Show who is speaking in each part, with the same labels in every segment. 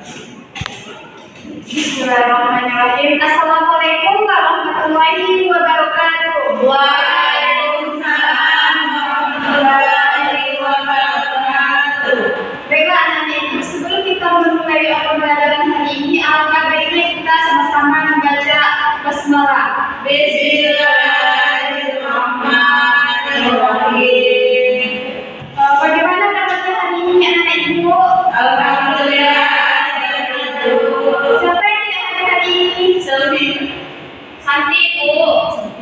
Speaker 1: Bismillahirrahmanirrahim. Assalamualaikum warahmatullahi wabarakatuh.
Speaker 2: Waalaikumsalam warahmatullahi wabarakatuh.
Speaker 1: Baiklah anak-anak ibu, sebelum kita memulai pembelajaran hari ini, alangkah baiknya kita sama-sama membaca basmalah.
Speaker 2: Bismillahirrahmanirrahim.
Speaker 1: Bagaimana kabarnya hari ini anak-anak ibu?
Speaker 2: Alhamdulillah.
Speaker 1: Siapa yang tidak hadir hari ini?
Speaker 2: Santi, Bu.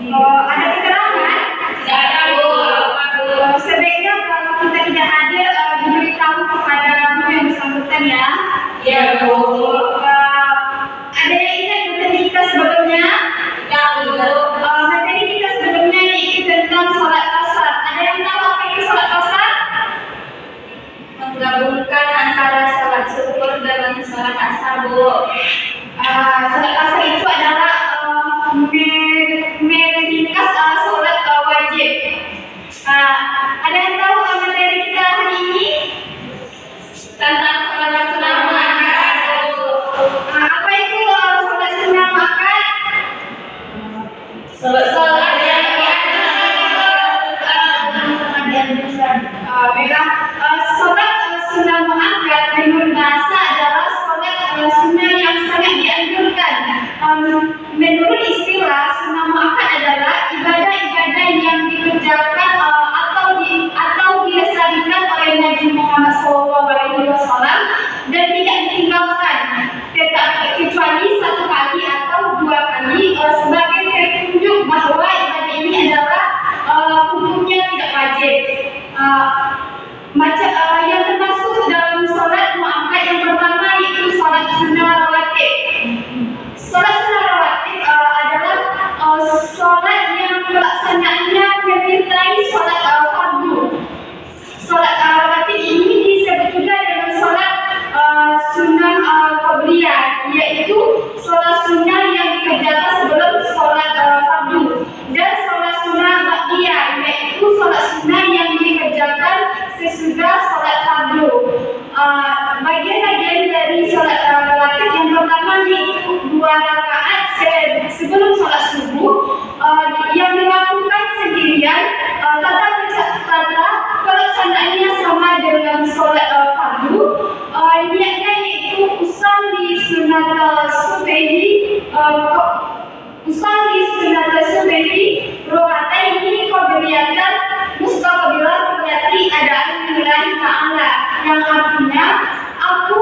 Speaker 1: Ada keterangan?
Speaker 2: Tidak ada, Bu. Apa, Bu?
Speaker 1: Sebaiknya kalau kita tidak hadir, diberitahu kepada guru yang bersangkutan ya.
Speaker 2: Iya, Bu.
Speaker 1: Ada yang ingat materi kita sebelumnya?
Speaker 2: Tidak, Bu.
Speaker 1: Materi kita sebelumnya yaitu tentang sholat qasar. Ada yang tahu apa itu sholat qasar?
Speaker 2: Menggabungkan antara salat zuhur dengan salat asar, Bu.
Speaker 1: Sholat qasar itu adalah meringkas sholat wajib. Ada yang tahu materi kita hari ini?
Speaker 2: Tentang salat sunat muakkad, Bu.
Speaker 1: Apa itu sholat sunnah muakkad?
Speaker 2: Salat yang
Speaker 1: Baiklah, sholat sunnah muakkad menurut bahasa adalah sholat sunnah yang sangat dianjurkan. Menurut istilah, sunnah muakkad adalah ibadah-ibadah yang dikerjakan atau dilestarikan oleh Nabi Muhammad SAW dan tidak ditinggalkan, kecuali satu kali atau dua kali sebagai petunjuk bahwa ibadah ini adalah hukumnya tidak wajib. Yang termasuk dalam sholat muakkad yang pertama yaitu sholat sunnah rawatib. Sholat sunnah rawatib adalah sholat yang pelaksanaannya menyertai sholat fardu. Sholat rawatib ini disebut juga dengan sholat sunnah qabliyah, yaitu sholat sunnah yang dikerjakan sebelum sholat fardu, dan sholat sunnah ba'diyah, yaitu sholat sunnah yang dikerjakan sesudah sholat fardu. Bagian-bagian dari sholat rawatib yang pertama yaitu 2 rakaat sebelum sholat subuh yang dilakukan sendirian. Tata pelaksanaannya sama dengan sholat fardu. Niatnya yaitu usolli sunnatal subhi rakaataini qabliyatan mustaqbilah qiblati adaan lillahi ta'ala, yang artinya aku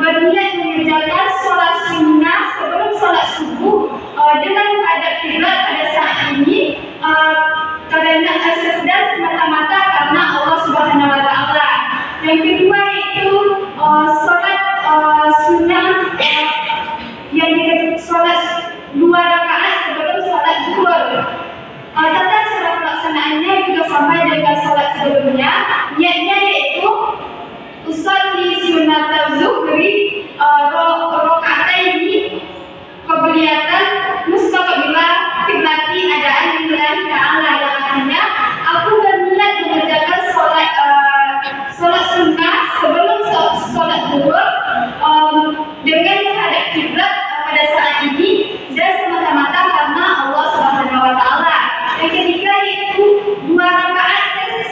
Speaker 1: berniat mengerjakan sholat sunnah sebelum sholat subuh dengan menghadap kiblat pada saat ini karena dan semata-mata karena Allah Subhanahu wa Ta'ala. Yang kedua yaitu sholat sunnah yang sholat 2 rakaat sebelum sholat zuhur. Tata cara pelaksanaannya juga sama dengan sholat sebelumnya. Niatnya yaitu usolli sunnatal zuhri rakaataini qabliyatan mustaqbilah qiblati adaan lillahi ta'ala, yang artinya aku berniat mengerjakan sholat sunnah sebelum sholat zuhur dengan menghadap kiblat pada saat ini dan semata-mata karena Allah Subhanahu wa Ta'ala. Yang ketiga yaitu 2 rakaat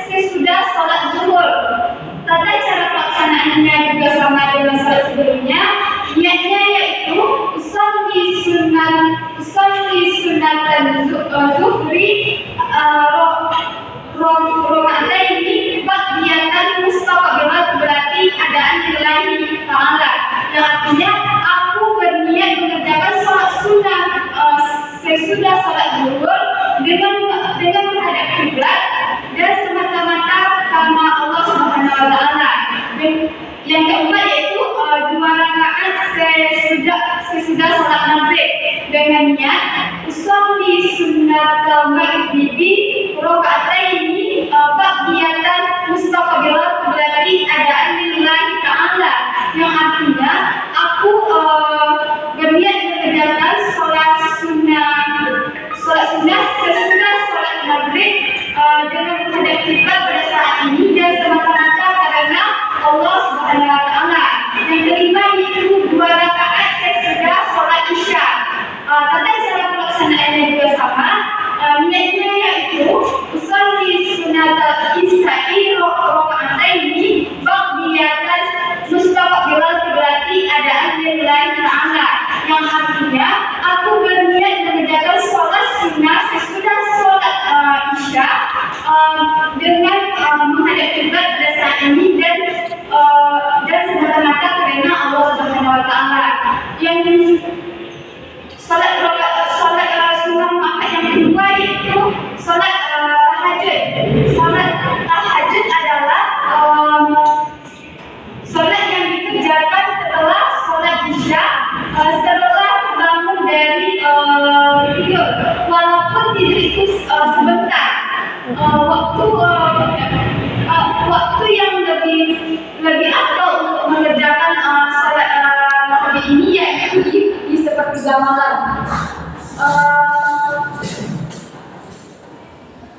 Speaker 1: sesudah sholat zuhur. Tata cara pelaksanaannya juga sama dengan sholat sebelumnya. Niatnya yaitu usolli sunnatan zuhri rakaataini ba'diyatan mustaqbilah berarti adaan lillahi ta'ala, yang artinya aku berniat mengerjakan sholat sunnah sesudah sholat zuhur dengan menghadap kiblat dan semata-mata karena Allah Subhanahu wa Ta'ala. Yang keempat yaitu 2 rakaat sesudah sholat maghrib dengan niat usolli sunnatal maghribi rakaataini ba'diyatan mustaqbilah berarti adaan lillahi ta'ala, yang artinya aku berniat mengerjakan sholat sunnah sesudah sholat maghrib dengan menghadap kiblat pada saat ini dan semata-mata karena Allah Subhanahu wa Ta'ala. Yang kelima wa Ta'ala. Yang salat sunnah muakkad yang kedua yaitu salat tahajud. Salat tahajud adalah salat yang dikerjakan setelah salat isya, setelah bangun dari tidur, walaupun tidur itu sebentar. Waktu yang lebih afdal untuk mengerjakan salat tahajud ini yaitu di sepertiga malam.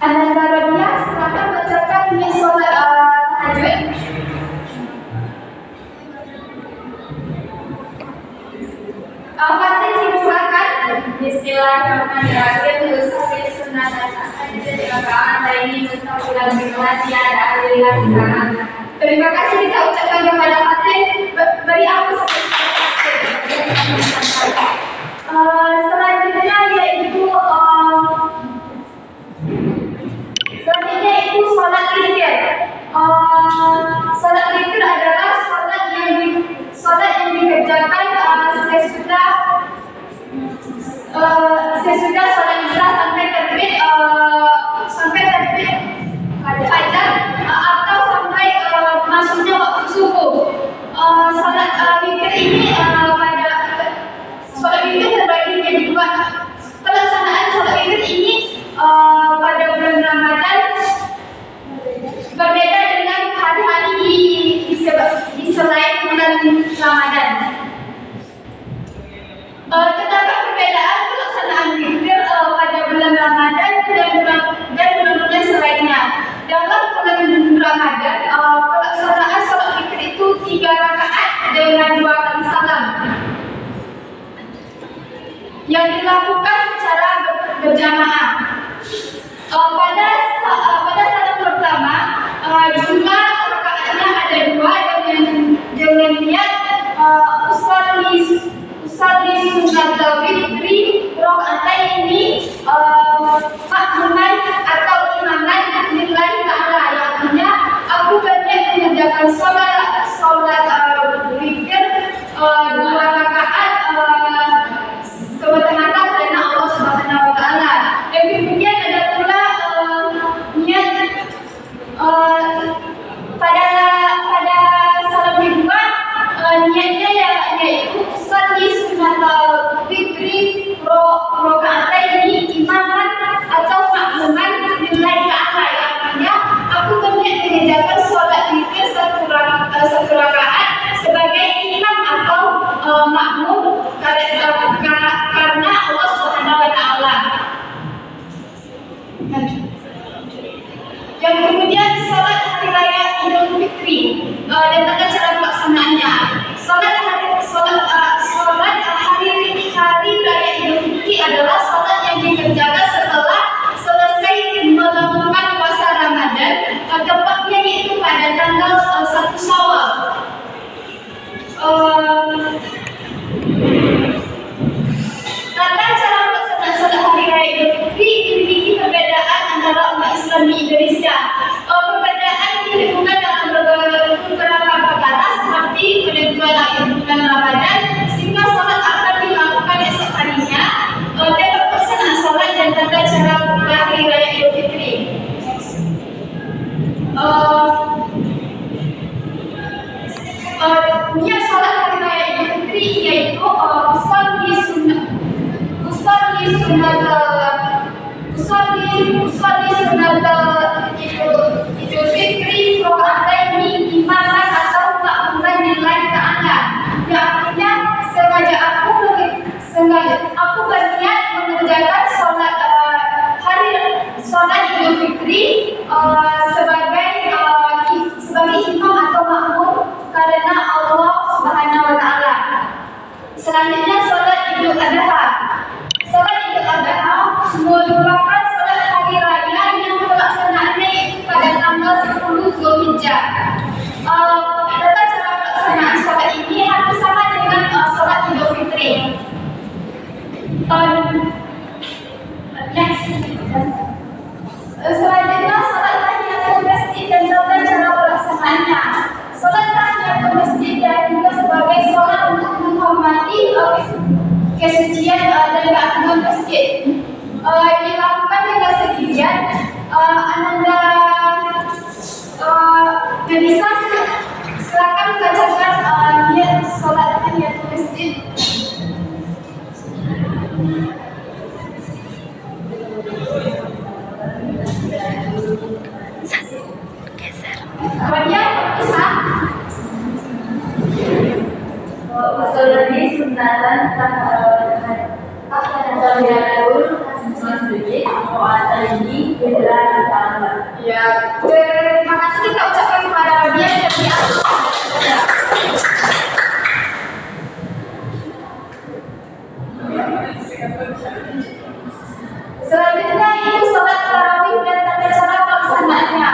Speaker 1: Ananda Rabia, silakan bacakan niat salat tahajud. Fatin, silakan.
Speaker 2: Bismillahirrahmanirrahim. Usolli sunnatan tahajjud raka'ataini mustaqilan billahi ala alillahi ta'ala.
Speaker 1: Terima kasih kita ucapkan kepada Fatin. Beri aku selanjutnya yaitu salat witir. Salat witir adalah salat yang dikerjakan sesudah salat isya sampai terbit fajar atau sampai masuknya waktu subuh. Salat witir ini salat witir terbagi menjadi dua. Pelaksanaan salat witir ini pada bulan Ramadan berbeda dengan hari-hari di selain bulan Ramadan. Terdapat perbedaan pelaksanaan witir pada bulan Ramadan dan bulan-bulan selainnya. Dalam bulan Ramadan, pelaksanaan salat witir itu 3 rakaat dengan 2 kali salam yang dilakukan secara berjamaah. Pada salat pertama, jumlah rakaatnya ada 2 dengan niat usolli sunnatal witri raka'ataini makmuman atau imaman lillahi ta'ala, yang artinya aku berniat mengerjakan salat witir 2 rakaat semata-mata karena Allah Subhanahu wa Ta'ala. Dan kemudian ada pula niat pada salat kedua, niatnya yaitu usolli sunnatal witri raka'ataini imaman atau makmuman lillahi ta'ala, yang artinya aku berniat mengerjakan salat witir 1 rakaat sebagai imam atau makmum karena Allah Subhanahu wa Ta'ala. Yang kemudian salat hari raya Idul Fitri dan tata cara pelaksanaannya. Salat hari raya Idul Fitri adalah salat yang dikerjakan setelah selesai melakukan puasa Ramadan, tepatnya yaitu pada tanggal 1 Syawal. Tata cara pelaksanaan salat hari raya Idul Fitri memiliki perbedaan antara umat Islam di Indonesia. Perbedaan ini bukan dalam beberapa perkara seperti penentuan akhir bulan Ramadan, sehingga salat akan dilakukan esok harinya, tempat pelaksanaan salat dan tata cara hari raya Idul Fitri. Niat salat hari raya Idul Fitri yaitu usolli sunnatal Idul Fitri raka'ataini imaman atau makmuman lillahi ta'ala, yang artinya aku berniat mengerjakan salat Idul Fitri sebagai imam atau makmum karena Allah Subhanahu wa Ta'ala. Selanjutnya salat Idul Adha. Salat Idul Adha merupakan salat hari raya yang pelaksanaannya pada tanggal 10 Zulhijjah. Tata cara pelaksanaan salat ini hampir sama dengan salat Idul Fitri. Selanjutnya salat tahiyatul masjid dan tata cara pelaksanaannya. Salat tahiyatul masjid dan juga sebagai salat untuk Kemudian bisa
Speaker 2: usul ini sunatan ini bila ditambah.
Speaker 1: ya. Terima kasih kita ucapkan kepada dia dan dia. Selanjutnya itu sholat tarawih dan tata cara pelaksanaannya.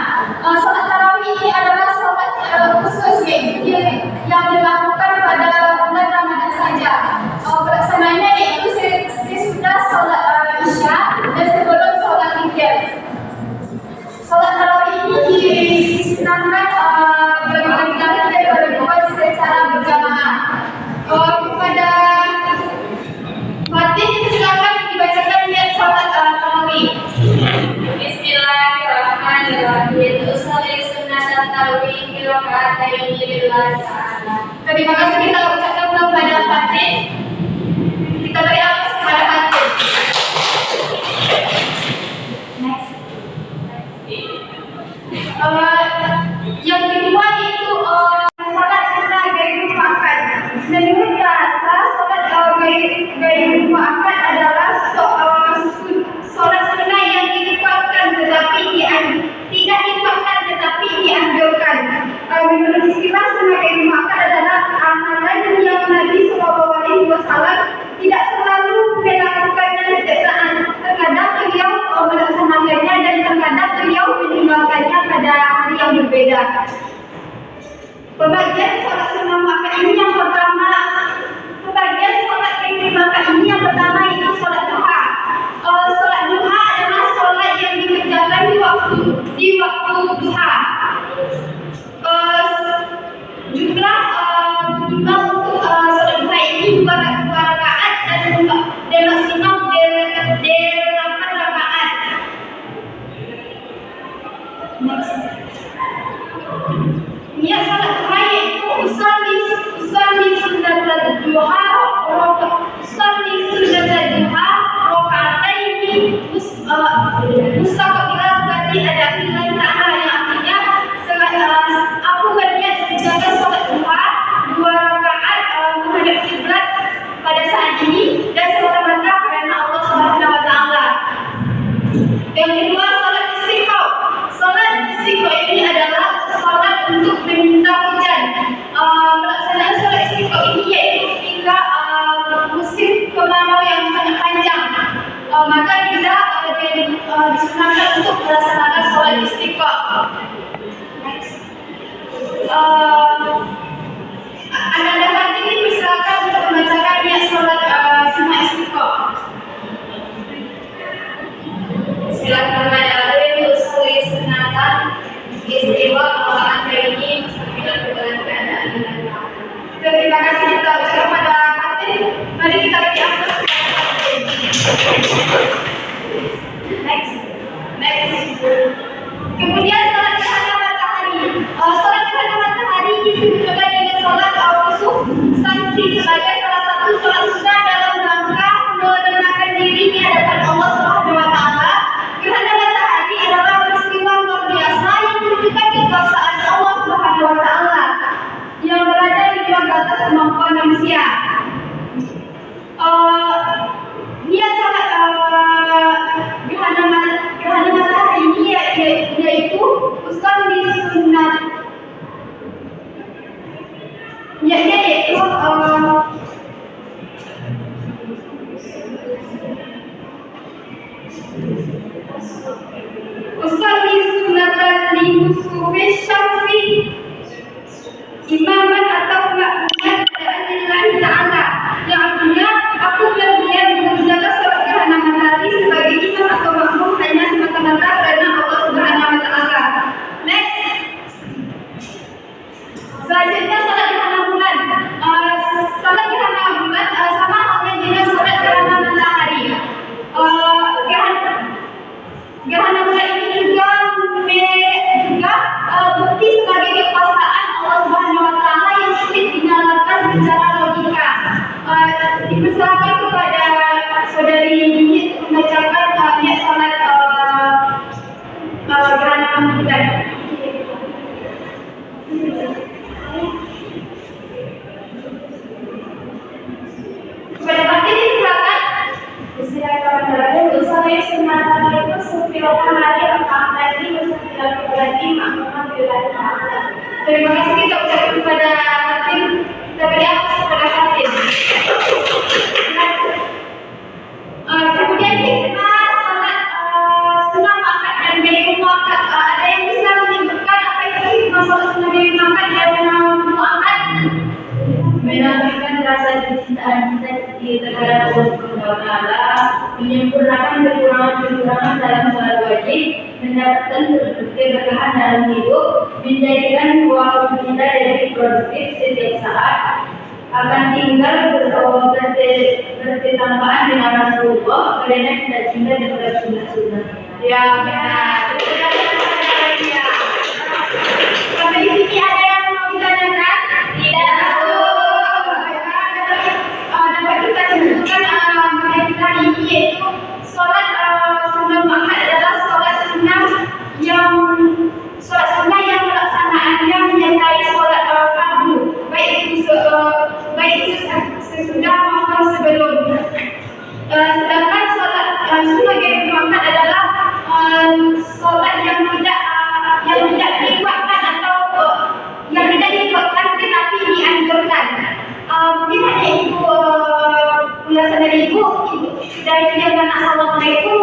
Speaker 1: Sholat tarawih ini adalah sholat khusus yang dilakukan pada bulan Ramadan saja. Pelaksanaannya yaitu sesudah sholat Isya dan sebelum sholat witir. Sholat tarawih ini disenangkan bagi laki-laki dan perempuan secara berjamaah. Kepada Fatih silakan dibacakan niat sholat tarawih.
Speaker 2: Bismillahirrahmanirrahim. Usolli sunnatat tarawih fil raka'ataini lillahi ta'ala.
Speaker 1: Terima kasih kita ucapkan kepada Fatih. Kita beri aplaus kepada Fatih. Next. Yang kedua itu sholat sunnah gairu muakkad. Menurut bahasa sholat gairu muakkad adalah sholat sunnah yang dikuatkan tetapi tidak dikuatkan tetapi dianjurkan. Menurut istilah sunnah gairu muakkad adalah amalan yang Nabi SAW tidak selalu melakukannya setiap saat. Terkadang beliau melaksanakannya dan terkadang beliau meninggalkannya pada hari yang berbeda. Pembagian sholat sunnah muakkad ini yang pertama, pembagian sholat gairu muakkad ini yang pertama itu sholat duha. Sholat duha adalah sholat yang dikerjakan di waktu duha. Jumlah untuk sholat duha ini 2 rakaat dan maksimal 8 rakaat. Next. Niat sholat duha yaitu usolli sunnatal duha raka'ataini mustaqbilan berarti ada pilihan ta'ala yang artinya aku berniat menjaga sholat duha 2 rakaat menghadap kiblat pada saat ini dan semata-mata karena Allah Subhanahu wa taala. Yang kedua, sholat istiqo. Sholat istiqo ini adalah sholat untuk meminta hujan. Pelaksanaan sholat istiqo ini yaitu ketika musim kemarau yang sangat panjang, maka kita disunahkan untuk melaksanakan sholat istiqo. Anda dapat dipersilakan untuk membacakan niat sholat sunnah istiqo.
Speaker 2: Bismillahirrahmanirrahim. Usolli sunnatat istiwa raka'ataini mustaqbilan keadaan.
Speaker 1: Terima kasih kita ucapkan kepada Fatih. Mari kita beri aplaus kepada Fatih. Next. Kemudian sholat gerhana matahari. Sholat gerhana matahari disebutkan dengan sholat khusuf sanksi sebagai salah satu sholat sunnah dalam rangka merendahkan diri di hadapan Allah Subhanahu wa taala. Gerhana matahari adalah peristiwa luar biasa yang menunjukkan kekuasaan Allah Subhanahu wa taala yang berada di luar batas kemampuan manusia. Dia sangat gerhana matahari ini yaitu usolli sunnat, yaitu usolli sunnatan li kusufi syamsi imaman atau makmuman lillahi ta'ala, yang artinya aku berniat mengerjakan sholat gerhana matahari sebagai imam atau makmum hanya semata-mata karena Allah Subhanahu wa taala. Next. Selanjutnya sholat gerhana bulan. Sholat gerhana bulan sama halnya dengan sholat gerhana matahari. Gerhana bulan ini juga bukti sebagai kekuasaan Allah Subhanahu wa taala yang sulit dinyalakan secara logika. Terima kasih kita ucapkan kepada Fatin. Kita beri aplaus kepada Fatin. Kemudian kita salat sunnah makan dan beri muakat. Ada yang bisa menyebutkan apa itu hikmah salat sunnah beri makan dan muakat?
Speaker 2: Menampilkan rasa kecintaan kita terhadap Allah Subhanahu wa Ta'ala, menyempurnakan kekurangan-kekurangan dalam sholat wajib, mendapatkan keberkahan dalam hidup, menjadikan waktu kita jadi produktif setiap saat, akan tinggal bertetanggaan dengan Rasulullah karena kita cinta kepada sunnah-sunnah.
Speaker 1: Ya, benar. Sampai di sini ada yang mau ditanyakan? Tidak. Dapat kita sebutkan mengenai ini yaitu sholat sunnah Muhammad adalah sholat sunnah yang melaksanaannya menyertai sholat fardu, baik itu sesudah maupun sebelum. Sedangkan sholat sunnah beri makan adalah sholat yang tidak dikuatkan atau yang tidak dikuatkan tetapi dianjurkan. Mungkin hanya itu ulasan dari Ibu. Dari Assalamualaikum